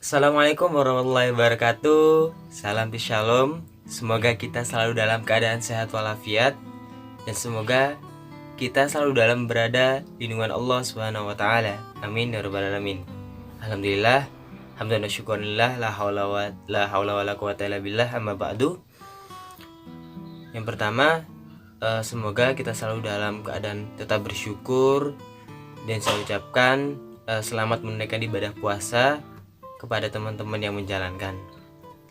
Assalamualaikum warahmatullahi wabarakatuh. Salam shalom. Semoga kita selalu dalam keadaan sehat walafiat dan semoga kita selalu dalam berada di lindungan Allah Subhanahu wa taala. Amin ya rabbal alamin. Alhamdulillah, hamdan wa syukurillah, la haula wala quwata illa billah, amma ba'du. Yang pertama, semoga kita selalu dalam keadaan tetap bersyukur dan saya ucapkan selamat menunaikan ibadah puasa kepada teman-teman yang menjalankan.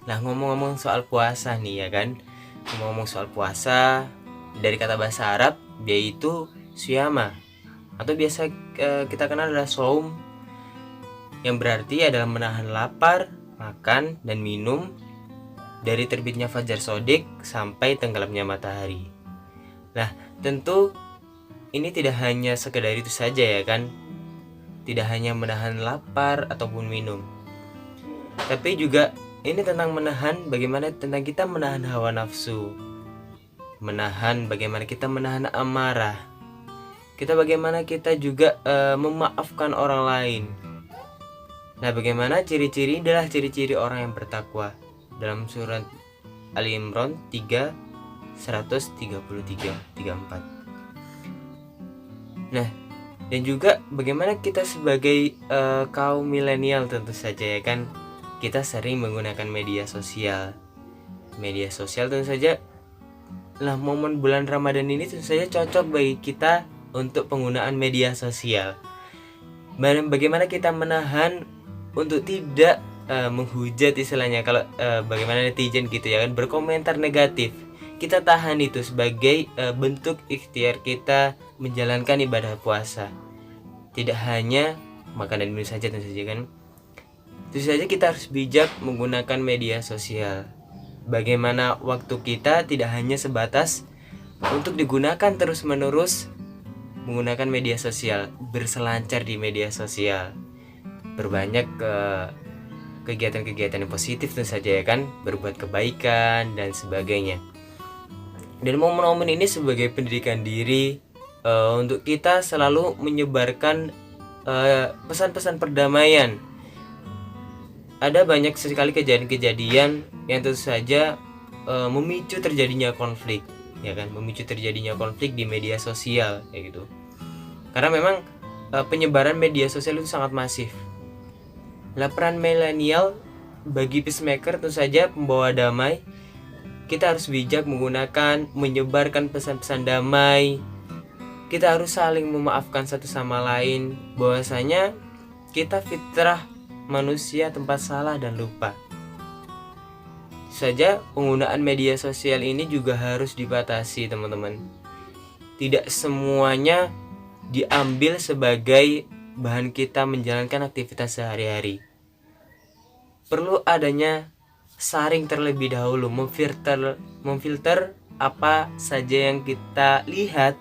Nah, ngomong-ngomong soal puasa nih ya kan, ngomong-ngomong soal puasa dari kata bahasa Arab yaitu siyama atau biasa kita kenal adalah saum, yang berarti adalah menahan lapar, makan dan minum dari terbitnya fajar shodiq sampai tenggelamnya matahari. Nah, tentu ini tidak hanya sekedar itu saja ya kan, tidak hanya menahan lapar ataupun minum, tapi juga ini tentang menahan, bagaimana tentang kita menahan hawa nafsu, menahan bagaimana kita menahan amarah, kita bagaimana kita juga memaafkan orang lain. Nah, bagaimana ciri-ciri adalah ciri-ciri orang yang bertakwa dalam surat Ali Imran 3 133 34. Nah, dan juga bagaimana kita sebagai kaum milenial tentu saja ya kan, kita sering menggunakan media sosial. Media sosial tentu saja, nah momen bulan Ramadan ini tentu saja cocok bagi kita untuk penggunaan media sosial. Bagaimana kita menahan untuk tidak menghujat istilahnya, kalau bagaimana netizen gitu ya kan, berkomentar negatif. Kita tahan itu sebagai bentuk ikhtiar kita menjalankan ibadah puasa. Tidak hanya makan dan minum saja tentu saja kan. Tentu saja kita harus bijak menggunakan media sosial. Bagaimana waktu kita tidak hanya sebatas untuk digunakan terus-menerus menggunakan media sosial, berselancar di media sosial, berbanyak kegiatan-kegiatan yang positif tentu saja ya kan, berbuat kebaikan dan sebagainya. Dan momen-momen ini sebagai pendidikan diri untuk kita selalu menyebarkan pesan-pesan perdamaian. Ada banyak sekali kejadian-kejadian yang tentu saja memicu terjadinya konflik, ya kan, memicu terjadinya konflik di media sosial kayak gitu. Karena memang penyebaran media sosial itu sangat masif. Peran milenial bagi peacemaker tentu saja pembawa damai. Kita harus bijak menggunakan, menyebarkan pesan-pesan damai. Kita harus saling memaafkan satu sama lain. Bahwasanya kita fitrah manusia tempat salah dan lupa. Saja penggunaan media sosial ini juga harus dibatasi teman-teman. Tidak semuanya diambil sebagai bahan kita menjalankan aktivitas sehari-hari. Perlu adanya saring terlebih dahulu, memfilter apa saja yang kita lihat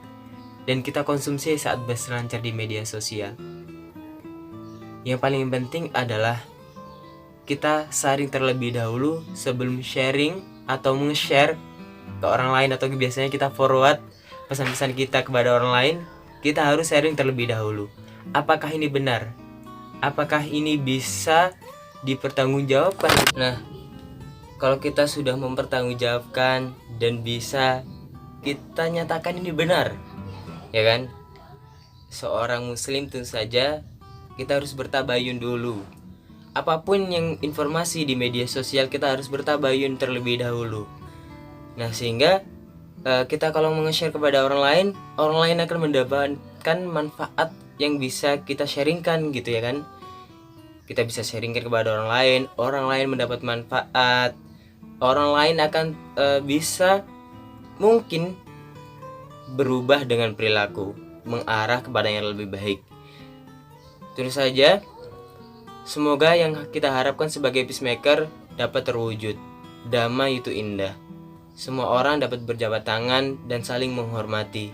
dan kita konsumsi saat berselancar di media sosial. Yang paling penting adalah kita saring terlebih dahulu sebelum sharing atau nge-share ke orang lain, atau biasanya kita forward pesan-pesan kita kepada orang lain. Kita harus sharing terlebih dahulu. Apakah ini benar? Apakah ini bisa dipertanggungjawabkan? Nah, kalau kita sudah mempertanggungjawabkan dan bisa kita nyatakan ini benar, ya kan? Seorang muslim tentu saja kita harus bertabayun dulu. Apapun yang informasi di media sosial, kita harus bertabayun terlebih dahulu. Nah, sehingga kita kalau meng-share kepada orang lain akan mendapatkan manfaat yang bisa kita sharingkan gitu ya kan. Kita bisa sharingkan kepada orang lain mendapat manfaat. Orang lain akan bisa mungkin berubah dengan perilaku, mengarah kepada yang lebih baik. Tentu saja semoga yang kita harapkan sebagai peacemaker dapat terwujud. Damai itu indah. Semua orang dapat berjabat tangan dan saling menghormati.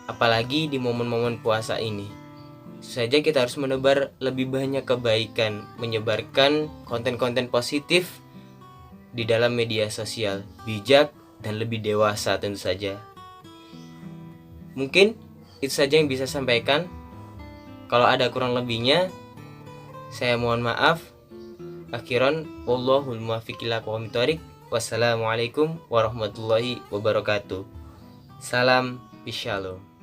Apalagi di momen-momen puasa ini. Saja kita harus menebar lebih banyak kebaikan, menyebarkan konten-konten positif di dalam media sosial, bijak dan lebih dewasa tentu saja. Mungkin itu saja yang bisa saya sampaikan. Kalau ada kurang lebihnya, saya mohon maaf. Akhiran, wallahul muwaffiq ila aqwamit thoriq. Wassalamualaikum warahmatullahi wabarakatuh. Salam Shalom.